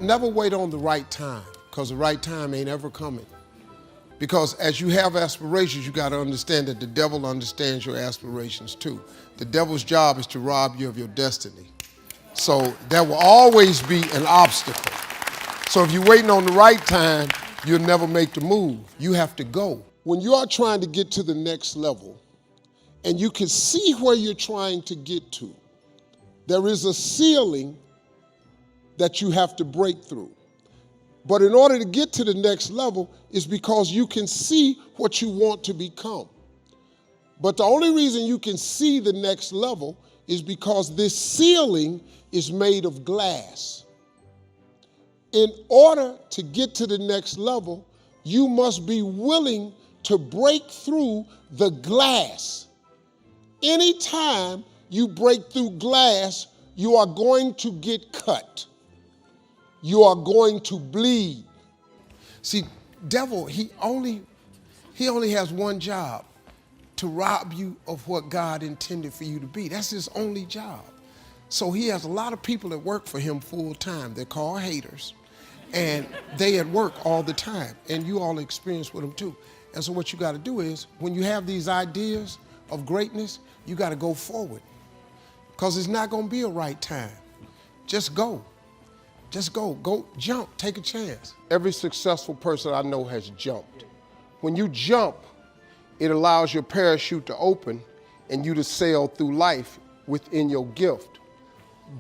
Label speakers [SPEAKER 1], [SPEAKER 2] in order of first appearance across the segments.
[SPEAKER 1] Never wait on the right time, because the right time ain't ever coming. Because as you have aspirations, you got to understand that the devil understands your aspirations too. The devil's job is to rob you of your destiny. So there will always be an obstacle. So if you're waiting on the right time, you'll never make the move. You have to go. When you are trying to get to the next level, and you can see where you're trying to get to, there is a ceiling that you have to break through. But in order to get to the next level, is because you can see what you want to become. But the only reason you can see the next level is because this ceiling is made of glass. In order to get to the next level, you must be willing to break through the glass. Anytime you break through glass, you are going to get cut. You are going to bleed. See, devil, he only has one job: to rob you of what God intended for you to be. That's his only job. So he has a lot of people that work for him full time. They're called haters. And they at work all the time. And you all experience with them too. And so what you got to do is, when you have these ideas of greatness, you got to go forward. Because it's not going to be a right time. Just go. Just go. Go jump. Take a chance. Every successful person I know has jumped. When you jump, it allows your parachute to open and you to sail through life within your gift.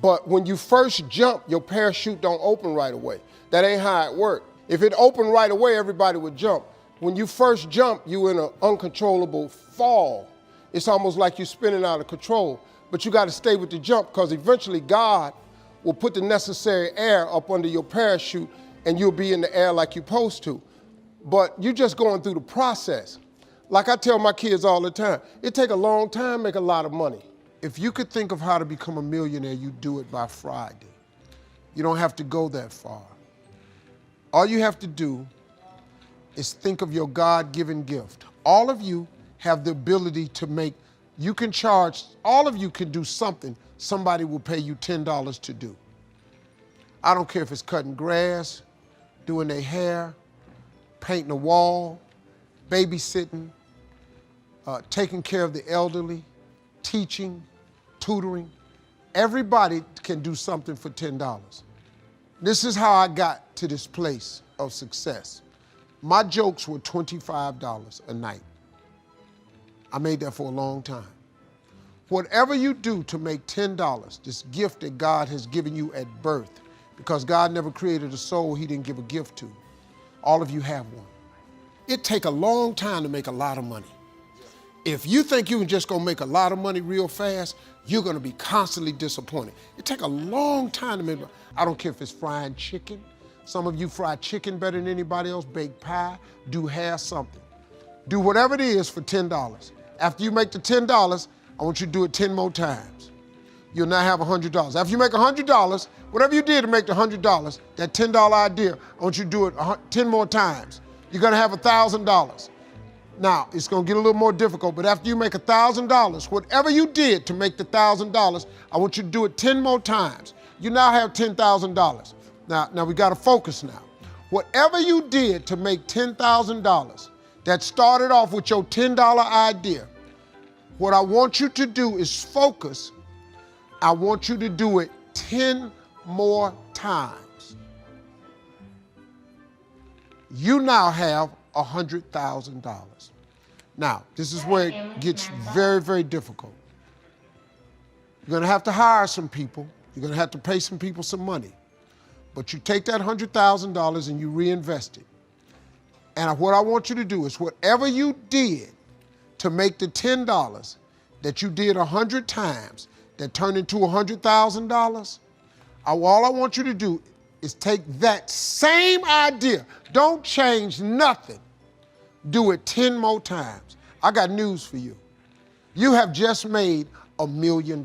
[SPEAKER 1] But when you first jump, your parachute don't open right away. That ain't how it works. If it opened right away, everybody would jump. When you first jump, you're in an uncontrollable fall. It's almost like you're spinning out of control. But you got to stay with the jump, because eventually God will put the necessary air up under your parachute and you'll be in the air like you're supposed to. But you're just going through the process. Like I tell my kids all the time, it takes a long time to make a lot of money. If you could think of how to become a millionaire, you do it by Friday. You don't have to go that far. All you have to do is think of your God-given gift. All of you have the ability to make, you can charge, all of you can do something somebody will pay you $10 to do. I don't care if it's cutting grass, doing their hair, painting a wall, babysitting, taking care of the elderly, teaching, tutoring. Everybody can do something for $10. This is how I got to this place of success. My jokes were $25 a night. I made that for a long time. Whatever you do to make $10, this gift that God has given you at birth, because God never created a soul he didn't give a gift to. All of you have one. It take a long time to make a lot of money. If you think you can just go make a lot of money real fast, you're gonna be constantly disappointed. It take a long time to make, I don't care if it's frying chicken. Some of you fry chicken better than anybody else, bake pie, do hair, something. Do whatever it is for $10. After you make the $10, I want you to do it 10 more times. You'll now have $100. After you make $100, whatever you did to make the $100, that $10 idea, I want you to do it 10 more times. You're gonna have $1,000. Now, it's gonna get a little more difficult, but after you make $1,000, whatever you did to make the $1,000, I want you to do it 10 more times. You now have $10,000. Now we gotta focus now. Whatever you did to make $10,000, that started off with your $10 idea, what I want you to do is focus. I want you to do it 10 more times. You now have $100,000. Now, this is where it gets very, very difficult. You're gonna have to hire some people. You're gonna have to pay some people some money. But you take that $100,000 and you reinvest it. And what I want you to do is whatever you did to make the $10 that you did 100 times, that turned into $100,000, all I want you to do is take that same idea, don't change nothing, do it 10 more times. I got news for you. You have just made $1 million.